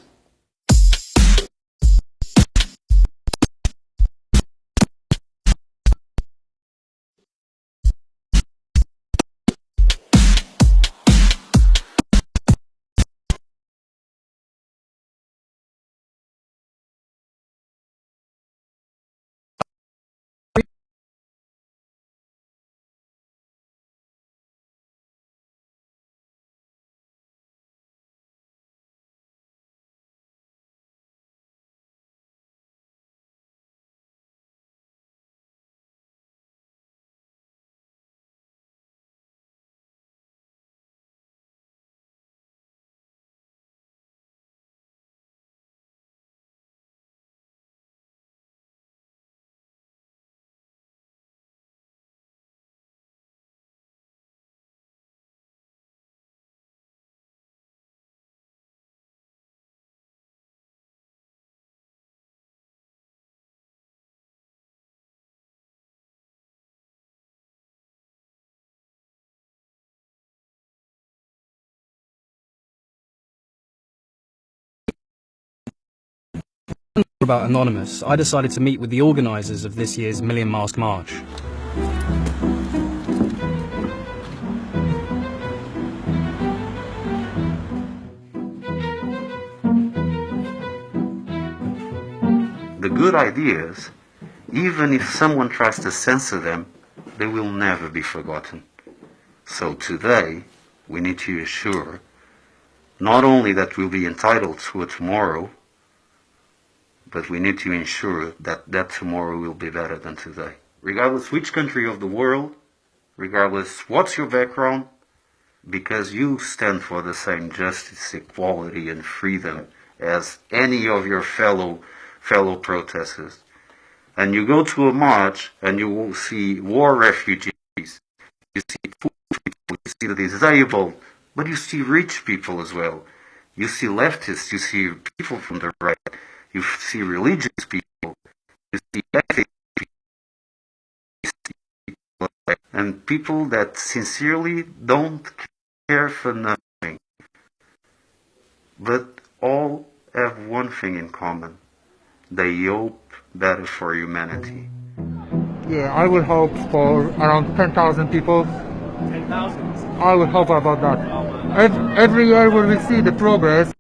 About Anonymous, I decided to meet with the organisers of this year's Million Mask March.
The good ideas, even if someone tries to censor them, they will never be forgotten. So today, we need to assure not only that we'll be entitled to a tomorrow, but we need to ensure that that tomorrow will be better than today. Regardless which country of the world, regardless what's your background, because you stand for the same justice, equality, and freedom as any of your fellow protesters. And you go to a march and you will see war refugees, you see poor people, you see the disabled, but you see rich people as well. You see leftists, you see people from the right, you see religious people, you see ethnic people, you see people and people that sincerely don't care for nothing, but all have one thing in common. They hope better for humanity.
Yeah, I would hope for around 10,000 people.
10,000?
I would hope about that. Every year when we see the progress,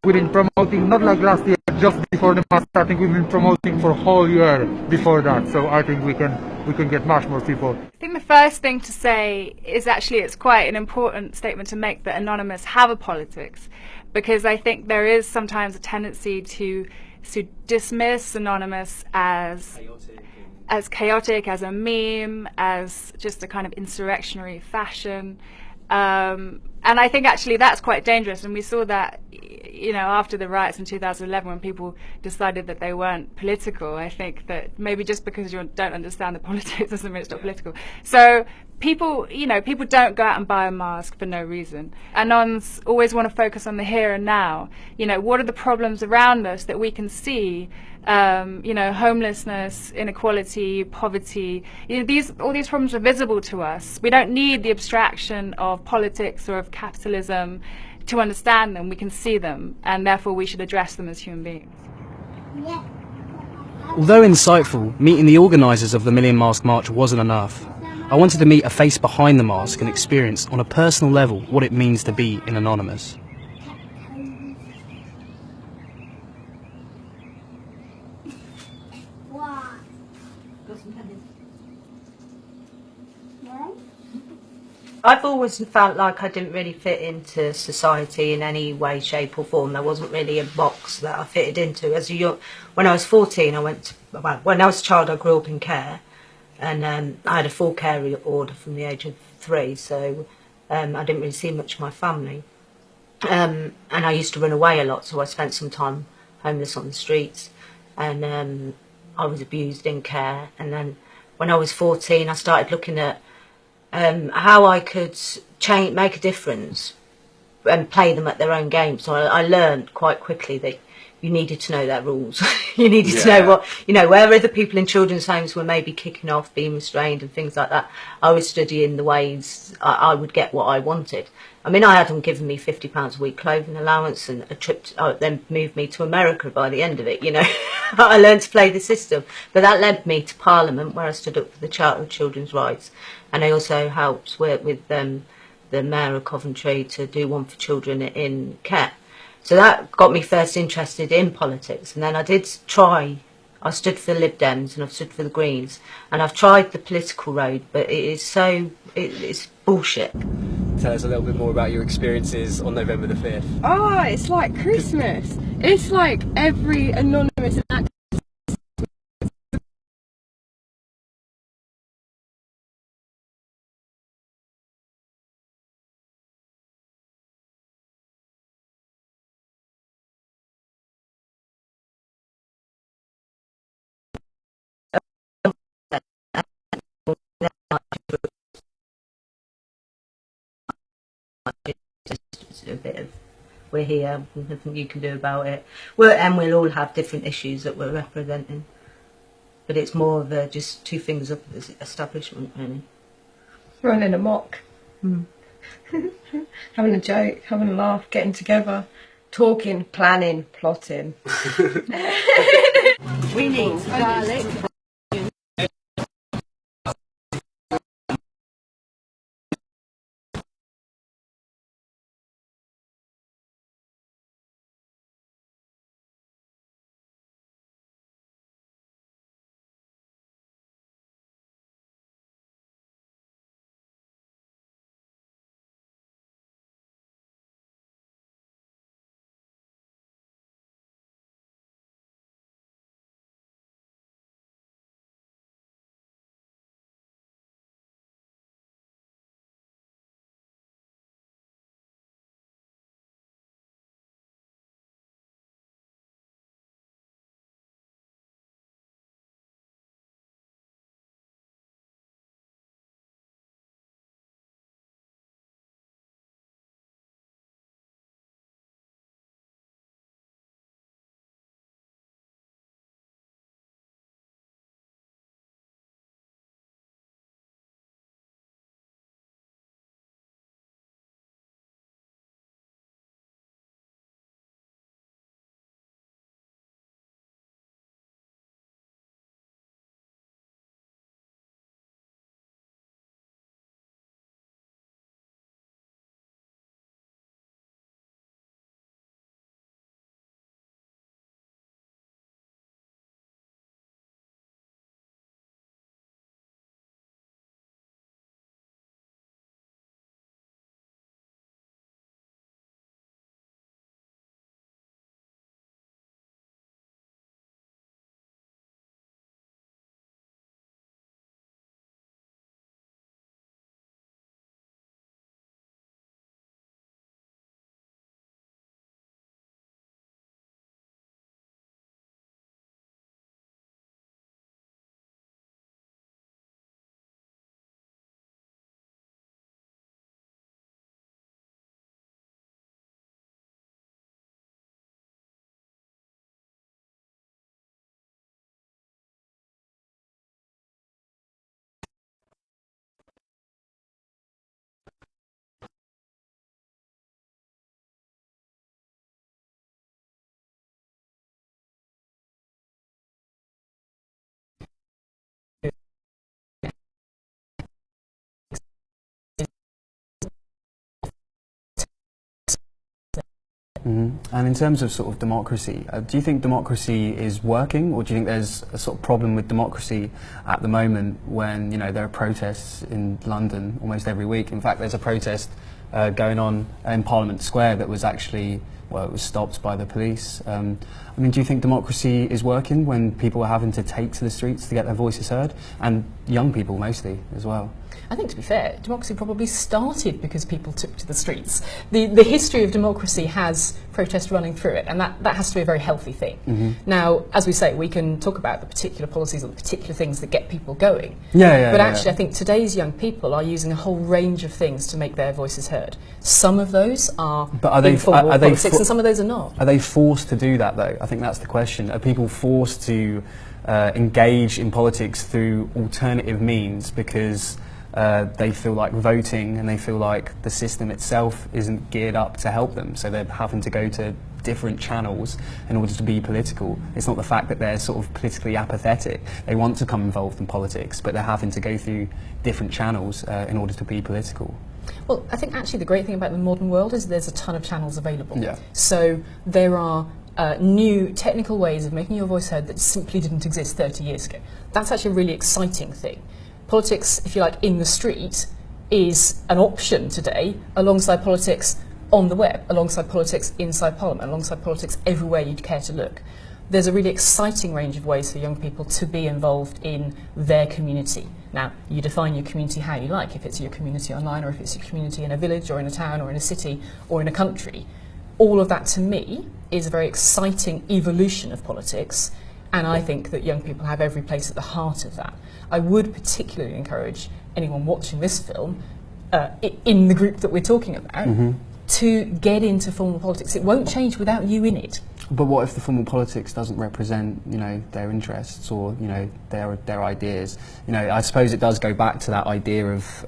we've been promoting, not like last year, just before the mass starting, we've been promoting for a whole year before that. So I think we can get much more people.
I think the first thing to say is actually it's quite an important statement to make that Anonymous have a politics, because I think there is sometimes a tendency to dismiss Anonymous as chaotic, as a meme, as just a kind of insurrectionary fashion. And I think actually that's quite dangerous, and we saw that, you know, after the riots in 2011 when people decided that they weren't political. I think that maybe just because you don't understand the politics doesn't mean it's not political. So people don't go out and buy a mask for no reason. Anons always want to focus on the here and now. You know, what are the problems around us that we can see? You know, homelessness, inequality, poverty. You know, all these problems are visible to us. We don't need the abstraction of politics or of capitalism to understand them. We can see them, and therefore we should address them as human beings.
Although insightful, meeting the organisers of the Million Mask March wasn't enough. I wanted to meet a face behind the mask and experience on a personal level what it means to be in Anonymous.
I've always felt like I didn't really fit into society in any way, shape or form. There wasn't really a box that I fitted into. When I was 14, when I was a child, I grew up in care, and I had a full care order from the age of 3, so I didn't really see much of my family. And I used to run away a lot, so I spent some time homeless on the streets, and I was abused in care. And then when I was 14, I started looking at how I could make a difference and play them at their own game. So I learned quite quickly that you needed to know their rules. You needed to know where other people in children's homes were maybe kicking off, being restrained and things like that. I was studying the ways I would get what I wanted. I mean, I had them giving me £50 a week clothing allowance and a trip then moved me to America by the end of it, I learned to play the system. But that led me to Parliament, where I stood up for the Charter of Children's Rights. And I also helped work with the Mayor of Coventry to do one for children in care. So that got me first interested in politics. And then I stood for the Lib Dems and I've stood for the Greens. And I've tried the political road, but it's bullshit.
Tell us a little bit more about your experiences on November the 5th.
Oh, it's like Christmas. It's like every anonymous activist
a bit of, we're here, nothing you can do about it. We'll all have different issues that we're representing. But it's more of just two fingers up as establishment, really.
running amok. Having a joke, having a laugh, getting together, talking, planning, plotting.
We need garlic.
And in terms of sort of democracy, do you think democracy is working, or do you think there's a sort of problem with democracy at the moment when, you know, there are protests in London almost every week? In fact, there's a protest going on in Parliament Square that was actually, well, it was stopped by the police. I mean, do you think democracy is working when people are having to take to the streets to get their voices heard? And young people mostly as well.
I think, to be fair, democracy probably started because people took to the streets. The history of democracy has protest running through it, and that has to be a very healthy thing. Now, as we say, we can talk about the particular policies or the particular things that get people going. But actually, I think today's young people are using a whole range of things to make their voices heard. Some of those are informal politics, and some of those are not.
Are they forced to do that, though? I think that's the question. Are people forced to engage in politics through alternative means because they feel like voting and they feel like the system itself isn't geared up to help them, so they're having to go to different channels in order to be political? It's not the fact that they're sort of politically apathetic. They want to come involved in politics, but they're having to go through different channels in order to be political.
Well, I think actually the great thing about the modern world is there's a ton of channels available. So there are new technical ways of making your voice heard that simply didn't exist 30 years ago. That's actually a really exciting thing. Politics, if you like, in the street is an option today alongside politics on the web, alongside politics inside Parliament, alongside politics everywhere you'd care to look. There's a really exciting range of ways for young people to be involved in their community. Now, you define your community how you like, if it's your community online or if it's your community in a village or in a town or in a city or in a country. All of that, to me, is a very exciting evolution of politics, and I think that young people have every place at the heart of that. I would particularly encourage anyone watching this film, in the group that we're talking about, to get into formal politics. It won't change without you in it.
But what if the formal politics doesn't represent, you know, their interests or, you know, their ideas? You know, I suppose it does go back to that idea of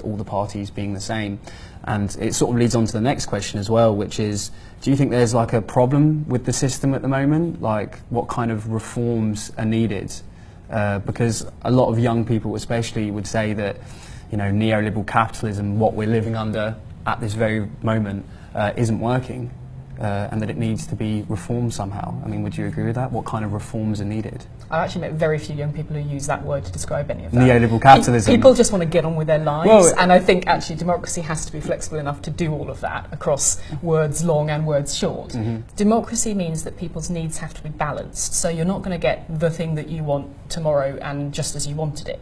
all the parties being the same. And it sort of leads on to the next question as well, which is, do you think there's like a problem with the system at the moment? Like, what kind of reforms are needed? Because a lot of young people especially would say that, you know, neoliberal capitalism, what we're living under at this very moment, isn't working. And that it needs to be reformed somehow. I mean, would you agree with that? What kind of reforms are needed?
I've actually met very few young people who use that word to describe any of that.
Neoliberal capitalism.
People just want to get on with their lives, and I think actually democracy has to be flexible enough to do all of that across words long and words short. Democracy means that people's needs have to be balanced, so you're not going to get the thing that you want tomorrow and just as you wanted it.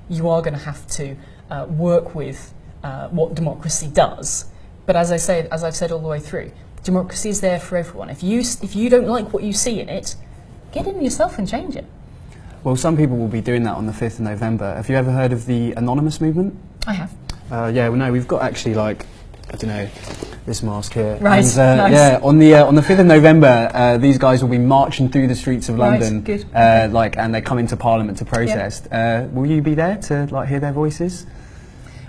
You are going to have to work with what democracy does, but as I've said all the way through, democracy is there for everyone. If you don't like what you see in it, get in yourself and change it.
Well, some people will be doing that on the 5th of November. Have you ever heard of the Anonymous movement?
I have.
Yeah, well, no, we've got actually, like, I don't know, this mask here.
Right,
and,
nice.
Yeah, on the 5th of November, these guys will be marching through the streets of London,
good.
and they come into Parliament to protest. Will you be there to like hear their voices?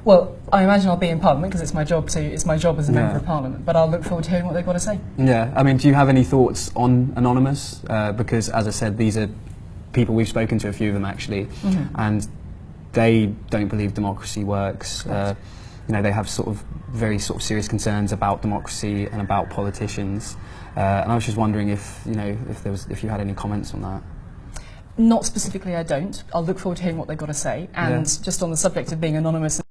Well, I imagine I'll be in Parliament because it's my job as a member of Parliament, but I'll look forward to hearing what they've got to say.
Yeah, I mean, do you have any thoughts on Anonymous? Because, as I said, these are people, we've spoken to a few of them actually, and they don't believe democracy works. You know, they have sort of very sort of serious concerns about democracy and about politicians. And I was just wondering if, you know, if you had any comments on that.
Not specifically, I don't. I'll look forward to hearing what they've got to say. And just on the subject of being anonymous,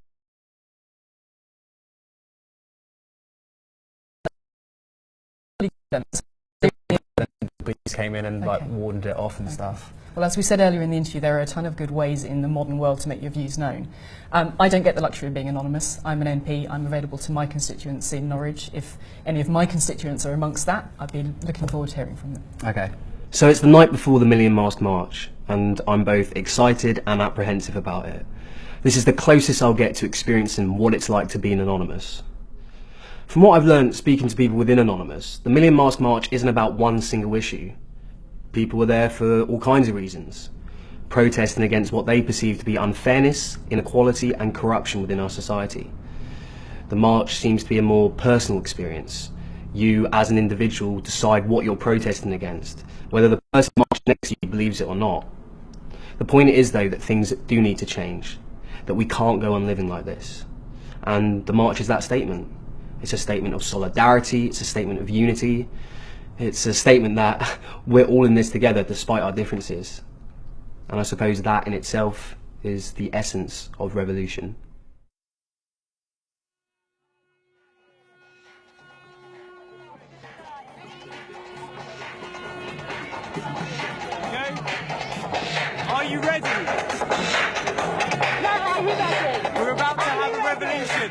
police came in and like warded it off and stuff.
Well, as we said earlier in the interview, there are a ton of good ways in the modern world to make your views known. I don't get the luxury of being anonymous. I'm an MP. I'm available to my constituents in Norwich. If any of my constituents are amongst that, I'd be looking forward to hearing from them.
Okay.
So it's the night before the Million Mask March, and I'm both excited and apprehensive about it. This is the closest I'll get to experiencing what it's like to be an Anonymous. From what I've learned speaking to people within Anonymous, the Million Mask March isn't about one single issue. People were there for all kinds of reasons, protesting against what they perceive to be unfairness, inequality and corruption within our society. The march seems to be a more personal experience. You, as an individual, decide what you're protesting against, whether the person marching next to you believes it or not. The point is, though, that things do need to change, that we can't go on living like this. And the march is that statement. It's a statement of solidarity, it's a statement of unity, it's a statement that we're all in this together despite our differences. And I suppose that in itself is the essence of revolution.
Are you ready? We're about to have a revolution.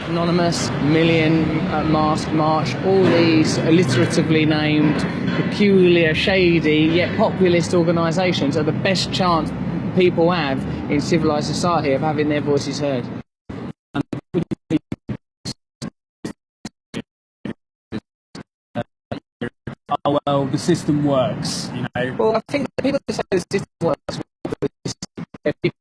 Anonymous, Million, Masked March, all these alliteratively named, peculiar, shady, yet populist organisations are the best chance people have in civilised society of having their voices heard.
Oh well, the system works, you know.
Well, I think that people say the system works because people,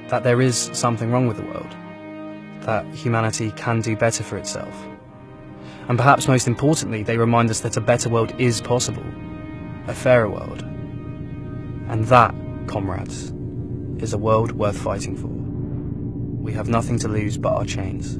that there is something wrong with the world, that humanity can do better for itself. And perhaps most importantly, they remind us that a better world is possible, a fairer world. And that, comrades, is a world worth fighting for. We have nothing to lose but our chains.